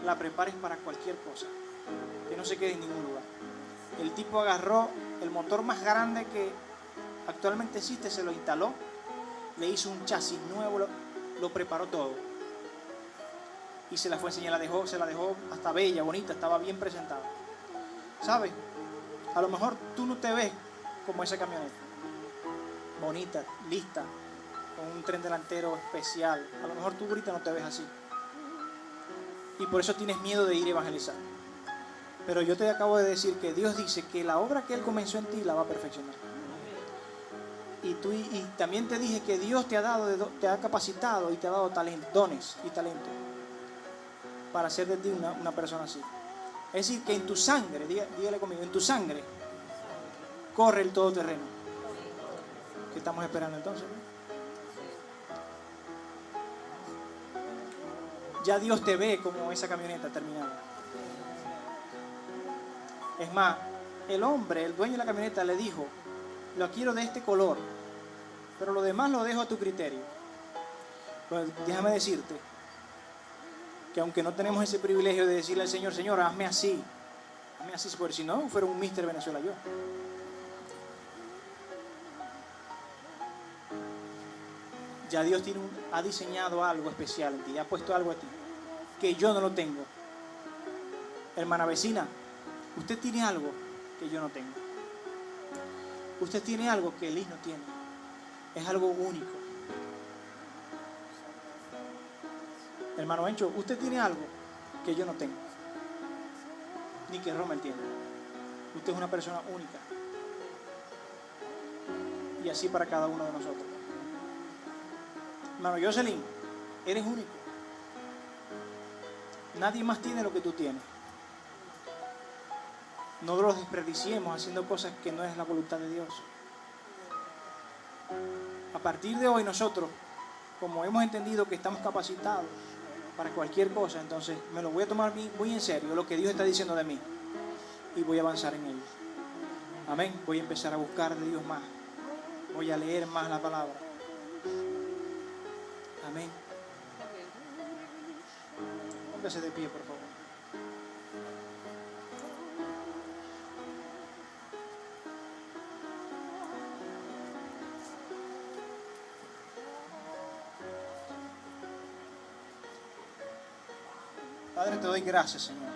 [SPEAKER 1] la prepares para cualquier cosa, que no se quede en ningún lugar. El tipo agarró el motor más grande que actualmente existe, se lo instaló, le hizo un chasis nuevo, lo preparó todo y se la fue a enseñar. Se la dejó hasta bella, bonita, estaba bien presentada. ¿Sabes? A lo mejor tú no te ves como esa camioneta, bonita, lista, con un tren delantero especial. A lo mejor tú ahorita no te ves así y por eso tienes miedo de ir a evangelizar. Pero yo te acabo de decir que Dios dice que la obra que Él comenzó en ti la va a perfeccionar. Y también te dije que Dios te ha capacitado y te ha dado dones y talentos para hacer de ti una persona así. Es decir, que en tu sangre, dígale conmigo, en tu sangre corre el todoterreno. ¿Qué estamos esperando entonces? Ya Dios te ve como esa camioneta terminada. Es más, el dueño de la camioneta le dijo: lo quiero de este color, pero lo demás lo dejo a tu criterio. Pues déjame decirte que aunque no tenemos ese privilegio de decirle al Señor: Señor, hazme así, porque si no, fuera un Mister Venezuela yo. Ya Dios ha diseñado algo especial en ti, ha puesto algo a ti, que yo no lo tengo. Hermana vecina, usted tiene algo que yo no tengo. Usted tiene algo que Liz no tiene. Es algo único. Hermano Encho, usted tiene algo que yo no tengo, ni que Roma entienda. Usted es una persona única. Y así para cada uno de nosotros. Hermano Jocelyn, eres único. Nadie más tiene lo que tú tienes. No los desperdiciemos haciendo cosas que no es la voluntad de Dios. A partir de hoy nosotros, como hemos entendido que estamos capacitados para cualquier cosa, entonces me lo voy a tomar muy en serio lo que Dios está diciendo de mí y voy a avanzar en ello. Amén. Voy a empezar a buscar de Dios más. Voy a leer más la palabra. Amén. Póngase de pie, por favor. Padre, te doy gracias, Señor,